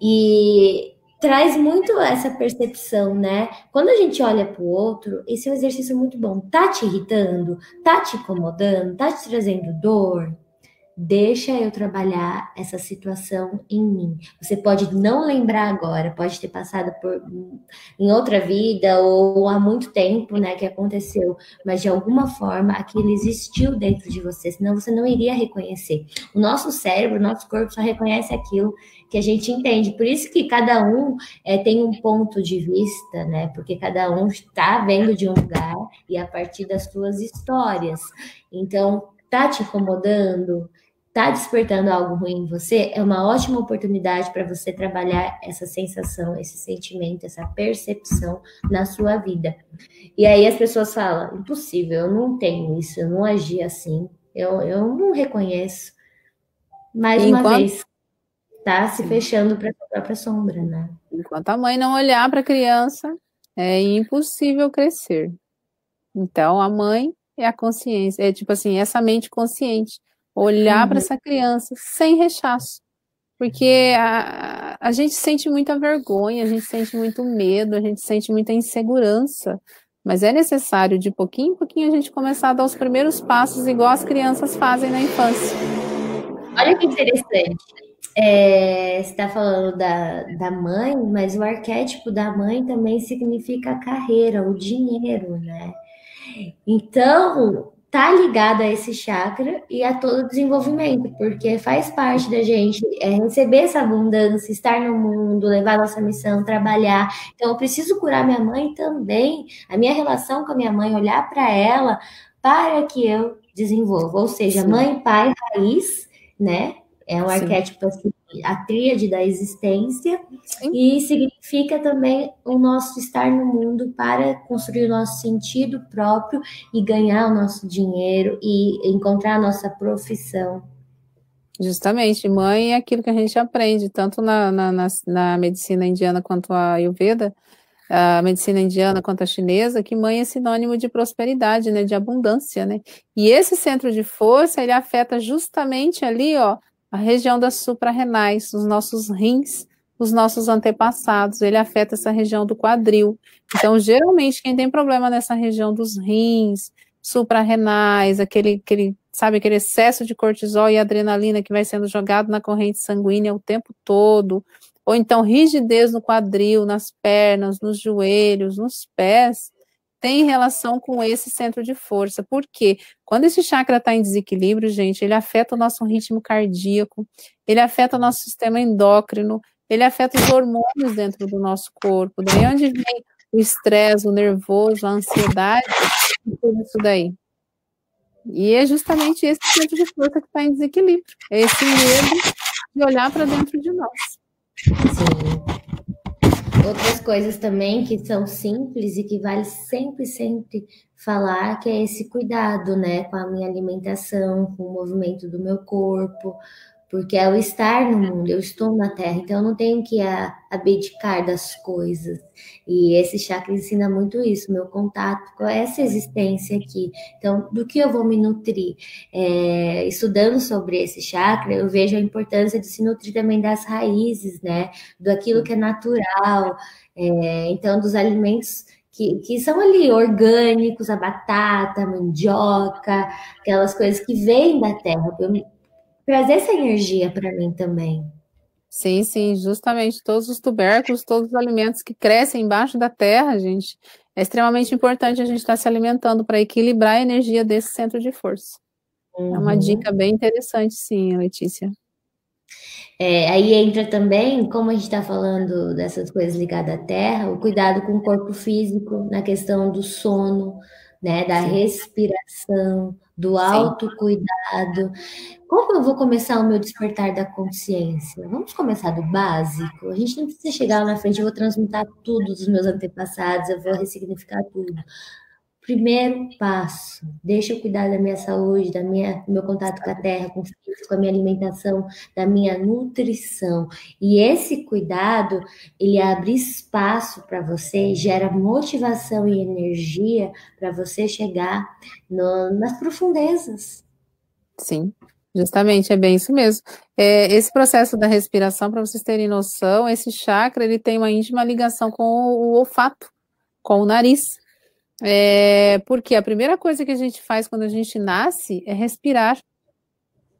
E traz muito essa percepção, né? Quando a gente olha para o outro, esse é um exercício muito bom. Tá te irritando? Tá te incomodando? Tá te trazendo dor? Deixa eu trabalhar essa situação em mim. Você pode não lembrar agora, pode ter passado em outra vida ou há muito tempo, né, que aconteceu, mas de alguma forma aquilo existiu dentro de você, senão você não iria reconhecer. O nosso cérebro, o nosso corpo só reconhece aquilo que a gente entende. Por isso que cada um tem um ponto de vista, né? Porque cada um está vendo de um lugar e a partir das suas histórias. Então, tá te incomodando? Tá despertando algo ruim em você, é uma ótima oportunidade para você trabalhar essa sensação, esse sentimento, essa percepção na sua vida. E aí as pessoas falam, impossível, eu não tenho isso, eu não agi assim, eu não reconheço. Mais uma vez, tá se fechando para a própria sombra, né? Enquanto a mãe não olhar para a criança, é impossível crescer. Então, a mãe é a consciência, é tipo assim, essa mente consciente, olhar para essa criança sem rechaço, porque a gente sente muita vergonha, a gente sente muito medo, a gente sente muita insegurança, mas é necessário de pouquinho em pouquinho a gente começar a dar os primeiros passos igual as crianças fazem na infância. Olha que interessante. Você está falando da mãe, mas o arquétipo da mãe também significa a carreira, o dinheiro, né? Então, tá ligado a esse chakra e a todo o desenvolvimento, porque faz parte da gente receber essa abundância, estar no mundo, levar nossa missão, trabalhar. Então, eu preciso curar minha mãe também, a minha relação com a minha mãe, olhar para ela para que eu desenvolva. Ou seja, Sim. mãe, pai, raiz, né? É um Sim. arquétipo assim, a tríade da existência. Sim. E significa também o nosso estar no mundo para construir o nosso sentido próprio e ganhar o nosso dinheiro e encontrar a nossa profissão. Justamente, mãe é aquilo que a gente aprende, tanto na medicina indiana quanto a Ayurveda, a medicina indiana quanto a chinesa, que mãe é sinônimo de prosperidade, né, de abundância, né? E esse centro de força, ele afeta justamente ali, ó, a região das suprarrenais, os nossos rins, os nossos antepassados, ele afeta essa região do quadril. Então, geralmente, quem tem problema nessa região dos rins, suprarrenais, sabe, aquele excesso de cortisol e adrenalina que vai sendo jogado na corrente sanguínea o tempo todo, ou então rigidez no quadril, nas pernas, nos joelhos, nos pés, tem relação com esse centro de força. Por quê? Quando esse chakra está em desequilíbrio, gente, ele afeta o nosso ritmo cardíaco, ele afeta o nosso sistema endócrino, ele afeta os hormônios dentro do nosso corpo. Daí onde vem o estresse, o nervoso, a ansiedade, tudo isso daí. E é justamente esse centro de força que está em desequilíbrio. É esse medo de olhar para dentro de nós. Sim. Outras coisas também que são simples e que vale sempre, sempre falar, que é esse cuidado, né, com a minha alimentação, com o movimento do meu corpo, porque é o estar no mundo, eu estou na Terra, então eu não tenho que abdicar das coisas. E esse chakra ensina muito isso, meu contato com essa existência aqui. Então, do que eu vou me nutrir? Estudando sobre esse chakra, eu vejo a importância de se nutrir também das raízes, né? Daquilo que é natural, então dos alimentos que são ali orgânicos, a batata, a mandioca, aquelas coisas que vêm da terra, trazer essa energia para mim também. Sim, sim, justamente todos os tubérculos, todos os alimentos que crescem embaixo da terra, gente, é extremamente importante a gente estar se alimentando para equilibrar a energia desse centro de força. É uma dica bem interessante, sim, Letícia. Aí entra também, como a gente está falando dessas coisas ligadas à terra, o cuidado com o corpo físico, na questão do sono, né, da respiração, do autocuidado. Como eu vou começar o meu despertar da consciência? Vamos começar do básico. A gente não precisa chegar lá na frente, eu vou transmutar tudo dos meus antepassados, eu vou ressignificar tudo. Primeiro passo, deixa eu cuidar da minha saúde, do meu contato com a terra, com o físico, com a minha alimentação, da minha nutrição. E esse cuidado, ele abre espaço para você, gera motivação e energia para você chegar nas profundezas. Sim, justamente, é bem isso mesmo. Esse processo da respiração, para vocês terem noção, esse chakra, ele tem uma íntima ligação com o olfato, com o nariz. Porque a primeira coisa que a gente faz quando a gente nasce é respirar.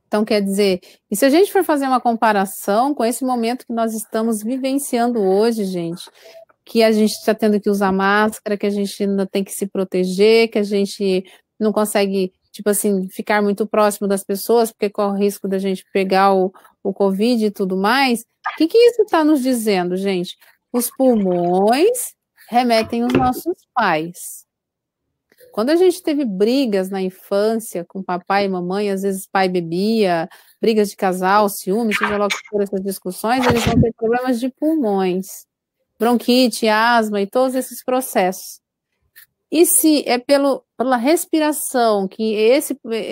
Então, quer dizer, e se a gente for fazer uma comparação com esse momento que nós estamos vivenciando hoje, gente, que a gente está tendo que usar máscara, que a gente ainda tem que se proteger, que a gente não consegue, tipo assim, ficar muito próximo das pessoas, porque corre o risco da gente pegar o Covid e tudo mais, o que isso está nos dizendo, gente? Os pulmões remetem os nossos pais. Quando a gente teve brigas na infância com papai e mamãe, às vezes pai bebia, brigas de casal, ciúmes, seja lá o que for essas discussões, eles vão ter problemas de pulmões, bronquite, asma e todos esses processos. E se é pela respiração, que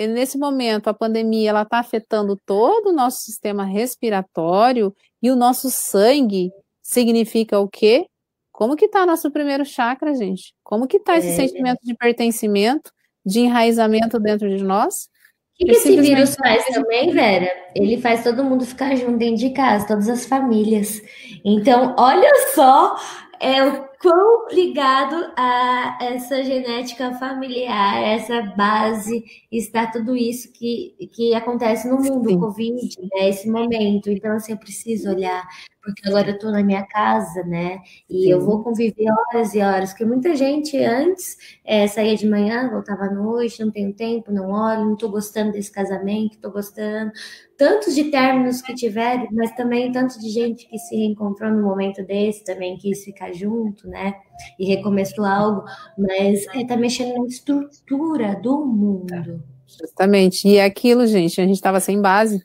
nesse momento a pandemia ela está afetando todo o nosso sistema respiratório e o nosso sangue, significa o quê? Como que está nosso primeiro chakra, gente? Como que está esse sentimento de pertencimento, de enraizamento dentro de nós. O que esse vírus faz também, Vera? Ele faz todo mundo ficar junto dentro de casa, todas as famílias. Então, olha só o quão ligado a essa genética familiar, essa base, está tudo isso que acontece no mundo, o Covid, né, esse momento. Então, assim, eu preciso olhar, porque agora eu estou na minha casa, né, e eu vou conviver horas e horas, porque muita gente antes saía de manhã, voltava à noite, não tenho tempo, não olho, não estou gostando desse casamento, estou gostando. Tantos de términos que tiveram, mas também tanto de gente que se reencontrou no momento desse, também quis ficar junto, né? E recomeçou algo, mas está mexendo na estrutura do mundo. Justamente. E é aquilo, gente, a gente estava sem base.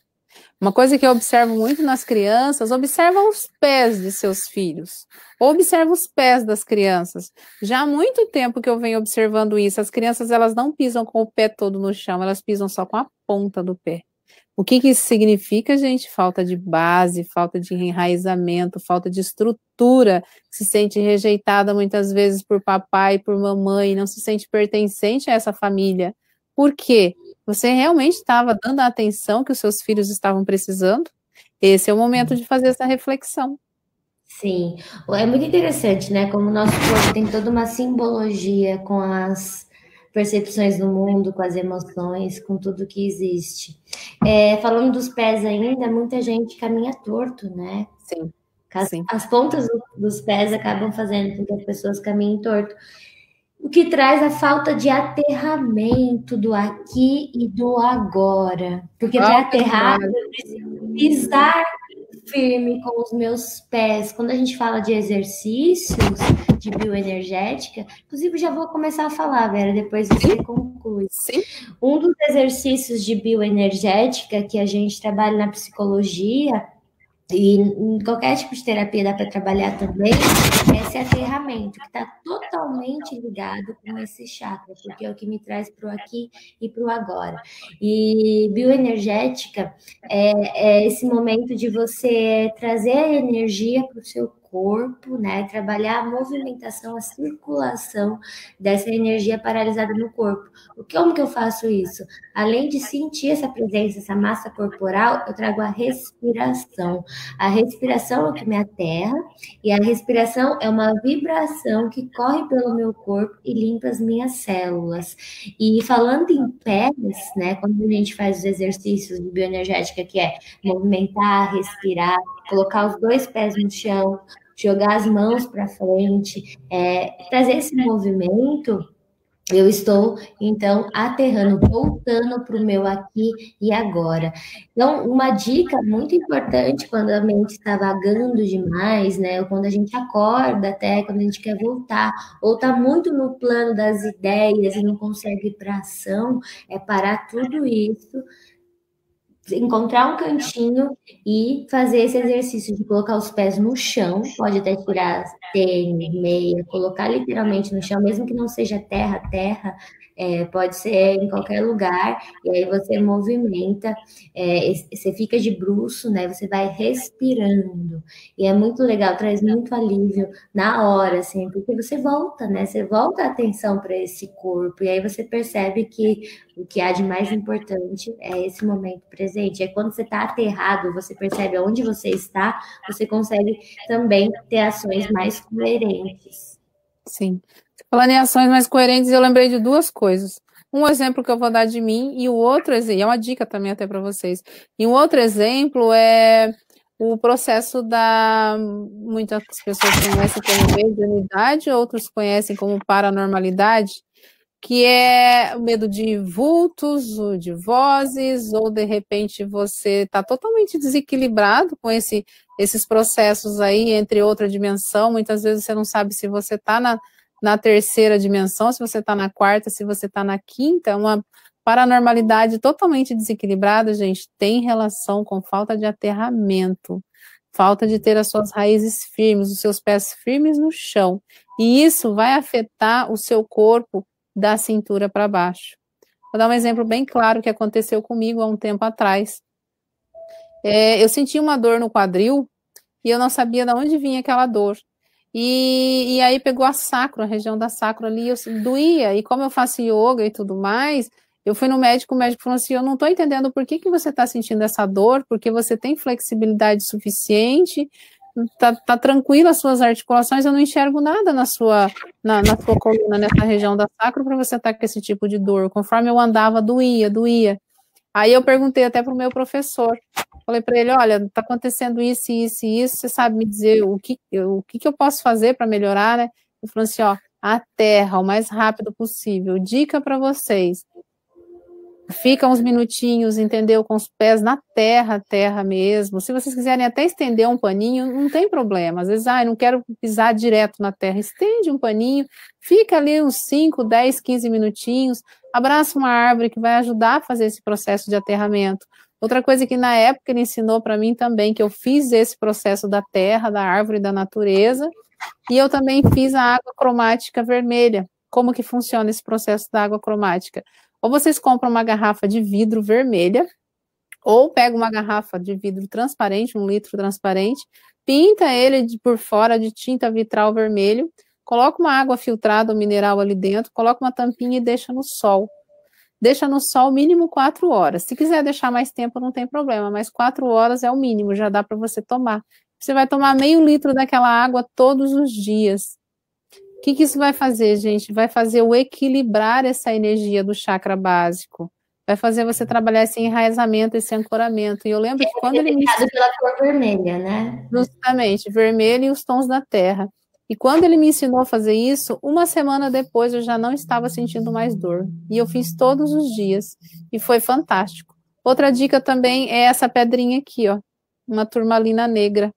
Uma coisa que eu observo muito nas crianças, observa os pés de seus filhos, observa os pés das crianças. Já há muito tempo que eu venho observando isso, as crianças elas não pisam com o pé todo no chão, elas pisam só com a ponta do pé. O que isso significa, gente? Falta de base, falta de enraizamento, falta de estrutura, se sente rejeitada muitas vezes por papai, por mamãe, não se sente pertencente a essa família. Por quê? Você realmente estava dando a atenção que os seus filhos estavam precisando? Esse é o momento de fazer essa reflexão. Sim, é muito interessante, né? Como o nosso corpo tem toda uma simbologia com as percepções do mundo, com as emoções, com tudo que existe. Falando dos pés ainda, muita gente caminha torto, né? Sim. As pontas dos pés acabam fazendo com que as pessoas caminhem torto. O que traz a falta de aterramento do aqui e do agora. Porque para aterrar, eu preciso pisar firme com os meus pés. Quando a gente fala de exercícios de bioenergética, inclusive já vou começar a falar, Vera, depois você conclui. Sim. Um dos exercícios de bioenergética que a gente trabalha na psicologia, e em qualquer tipo de terapia dá para trabalhar também, esse aterramento, que está totalmente ligado com esse chakra, porque é o que me traz para o aqui e para o agora. E bioenergética é esse momento de você trazer a energia para o seu corpo, né? Trabalhar a movimentação, a circulação dessa energia paralisada no corpo. Como que eu faço isso? Além de sentir essa presença, essa massa corporal, eu trago a respiração. A respiração é o que me aterra, e a respiração é uma vibração que corre pelo meu corpo e limpa as minhas células. E falando em pés, né, quando a gente faz os exercícios de bioenergética, que é movimentar, respirar, colocar os 2 pés no chão, jogar as mãos para frente, trazer esse movimento, eu estou, então, aterrando, voltando para o meu aqui e agora. Então, uma dica muito importante quando a mente está vagando demais, né? Ou quando a gente acorda até, quando a gente quer voltar, ou está muito no plano das ideias e não consegue ir para ação, é parar tudo isso, encontrar um cantinho e fazer esse exercício de colocar os pés no chão, pode até tirar tênis, meia, colocar literalmente no chão, mesmo que não seja terra, pode ser em qualquer lugar, e aí você movimenta, você fica de bruço, né? Você vai respirando, e é muito legal, traz muito alívio na hora, assim, porque você volta, né? Você volta a atenção para esse corpo, e aí você percebe que o que há de mais importante é esse momento presente. É quando você está aterrado, você percebe onde você está, você consegue também ter ações mais coerentes. Sim. Falando em ações mais coerentes, eu lembrei de 2 coisas. Um exemplo que eu vou dar de mim e o outro exemplo, e é uma dica também até para vocês. E um outro exemplo é o processo muitas pessoas conhecem como mediunidade, outros conhecem como paranormalidade, que é o medo de vultos, ou de vozes, ou de repente você está totalmente desequilibrado com esses processos aí entre outra dimensão. Muitas vezes você não sabe se você está na terceira dimensão, se você está na quarta, se você está na quinta. Uma paranormalidade totalmente desequilibrada, gente, tem relação com falta de aterramento, falta de ter as suas raízes firmes, os seus pés firmes no chão. E isso vai afetar o seu corpo da cintura para baixo. Vou dar um exemplo bem claro que aconteceu comigo há um tempo atrás. Eu senti uma dor no quadril e eu não sabia de onde vinha aquela dor. e aí pegou a sacro, a região da sacro ali, doía, e como eu faço yoga e tudo mais, eu fui no médico, o médico falou assim, eu não estou entendendo por que você está sentindo essa dor, porque você tem flexibilidade suficiente, tá tranquila as suas articulações, eu não enxergo nada na sua coluna, nessa região da sacro, para você estar com esse tipo de dor. Conforme eu andava, doía. Aí eu perguntei até para o meu professor, falei para ele, olha, está acontecendo isso, isso e isso, você sabe me dizer o que eu posso fazer para melhorar, né? Ele falou assim, ó, a terra, o mais rápido possível. Dica para vocês, fica uns minutinhos, entendeu? Com os pés na terra mesmo. Se vocês quiserem até estender um paninho, não tem problema. Às vezes, não quero pisar direto na terra. Estende um paninho, fica ali uns 5, 10, 15 minutinhos, abraça uma árvore que vai ajudar a fazer esse processo de aterramento. Outra coisa que na época ele ensinou para mim também, que eu fiz esse processo da terra, da árvore, da natureza, e eu também fiz a água cromática vermelha. Como que funciona esse processo da água cromática? Ou vocês compram uma garrafa de vidro vermelha, ou pega uma garrafa de vidro transparente, 1 litro transparente, pinta ele por fora de tinta vitral vermelho, coloca uma água filtrada ou mineral ali dentro, coloca uma tampinha e deixa no sol. Deixa no sol mínimo 4 horas. Se quiser deixar mais tempo, não tem problema, mas 4 horas é o mínimo, já dá para você tomar. Você vai tomar meio litro daquela água todos os dias. O que isso vai fazer, gente? Vai fazer o equilibrar essa energia do chakra básico. Vai fazer você trabalhar esse enraizamento, esse ancoramento. E eu lembro que quando ele me ensinou... pela cor vermelha, né? Justamente, vermelho e os tons da terra. E quando ele me ensinou a fazer isso, 1 semana depois eu já não estava sentindo mais dor. E eu fiz todos os dias. E foi fantástico. Outra dica também é essa pedrinha aqui, ó. Uma turmalina negra.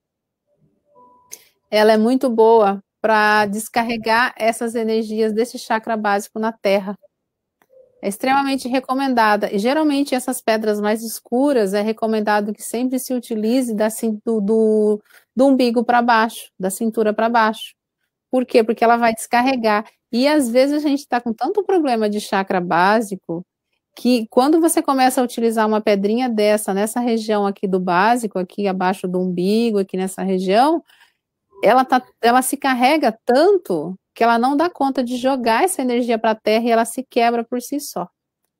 Ela é muito boa para descarregar essas energias desse chakra básico na terra. É extremamente recomendada. E geralmente essas pedras mais escuras é recomendado que sempre se utilize do umbigo para baixo, da cintura para baixo. Por quê? Porque ela vai descarregar. E às vezes a gente está com tanto problema de chakra básico que quando você começa a utilizar uma pedrinha dessa nessa região aqui do básico, aqui abaixo do umbigo, aqui nessa região, ela se carrega tanto que ela não dá conta de jogar essa energia para a terra e ela se quebra por si só.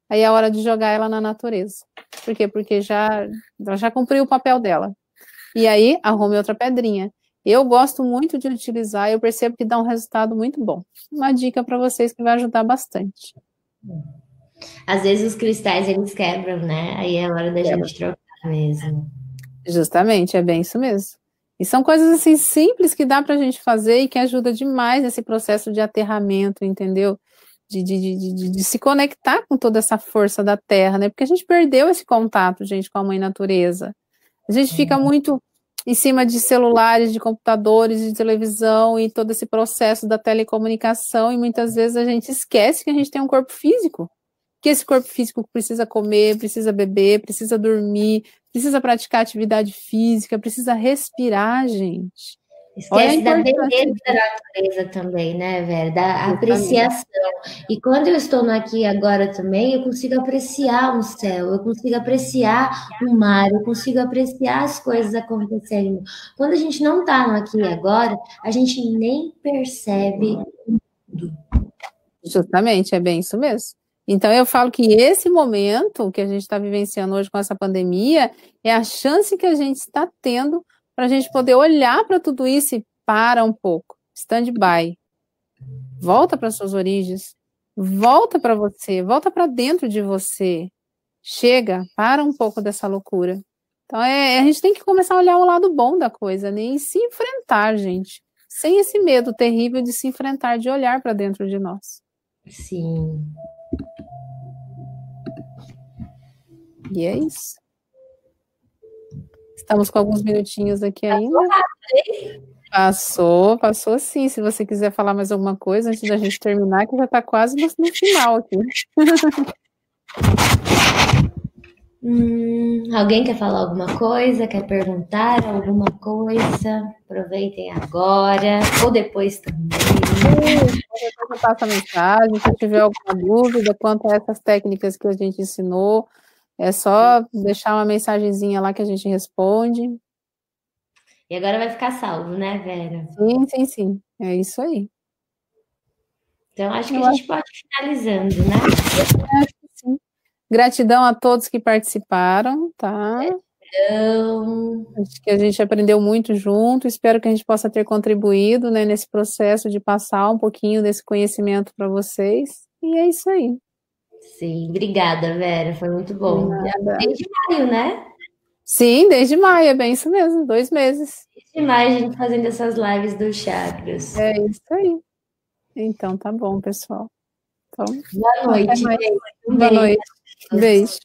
Aí é a hora de jogar ela na natureza. Por quê? Porque ela já cumpriu o papel dela. E aí, arrume outra pedrinha. Eu gosto muito de utilizar, eu percebo que dá um resultado muito bom. Uma dica para vocês que vai ajudar bastante. Às vezes os cristais, eles quebram, né? Aí é a hora da gente trocar mesmo. Justamente, é bem isso mesmo. E são coisas assim simples que dá para a gente fazer e que ajuda demais nesse processo de aterramento, entendeu? De se conectar com toda essa força da Terra, né? Porque a gente perdeu esse contato, gente, com a Mãe Natureza. A gente fica muito em cima de celulares, de computadores, de televisão e todo esse processo da telecomunicação e muitas vezes a gente esquece que a gente tem um corpo físico. Que esse corpo físico precisa comer, precisa beber, precisa dormir, precisa praticar atividade física, precisa respirar, gente. Esquece da beleza da natureza também, né, Vera? Da apreciação. E quando eu estou no aqui e agora também, eu consigo apreciar o céu, eu consigo apreciar o mar, eu consigo apreciar as coisas acontecendo. Quando a gente não está no aqui e agora, a gente nem percebe tudo. Justamente, é bem isso mesmo. Então, eu falo que esse momento que a gente está vivenciando hoje com essa pandemia é a chance que a gente está tendo para a gente poder olhar para tudo isso e para um pouco. Stand-by. Volta para suas origens. Volta para você. Volta para dentro de você. Chega, para um pouco dessa loucura. Então, a gente tem que começar a olhar o lado bom da coisa, né? E se enfrentar, gente. Sem esse medo terrível de se enfrentar, de olhar para dentro de nós. Sim. E é isso. Estamos com alguns minutinhos aqui ainda. Passou sim. Se você quiser falar mais alguma coisa antes da gente terminar, que já está quase no final aqui. Alguém quer falar alguma coisa? Quer perguntar alguma coisa? Aproveitem agora, ou depois também. Depois eu passo a mensagem, se tiver alguma dúvida quanto a essas técnicas que a gente ensinou, é só deixar uma mensagenzinha lá que a gente responde. E agora vai ficar salvo, né, Vera? Sim, sim, sim. É isso aí. Então, acho que Eu a gente pode ir finalizando, né? acho que sim. Gratidão a todos que participaram, tá? Então, Acho que a gente aprendeu muito junto. Espero que a gente possa ter contribuído, né, nesse processo de passar um pouquinho desse conhecimento para vocês. E é isso aí. sim, obrigada, Vera, foi muito De bom. Já nada. desde maio, né? Sim, desde maio, é bem isso mesmo, 2 meses. Desde maio a gente fazendo essas lives dos chakras. É isso aí. Então, tá bom, pessoal. Então, Boa até noite, mais. gente. Um Boa beijo. noite. Beijo.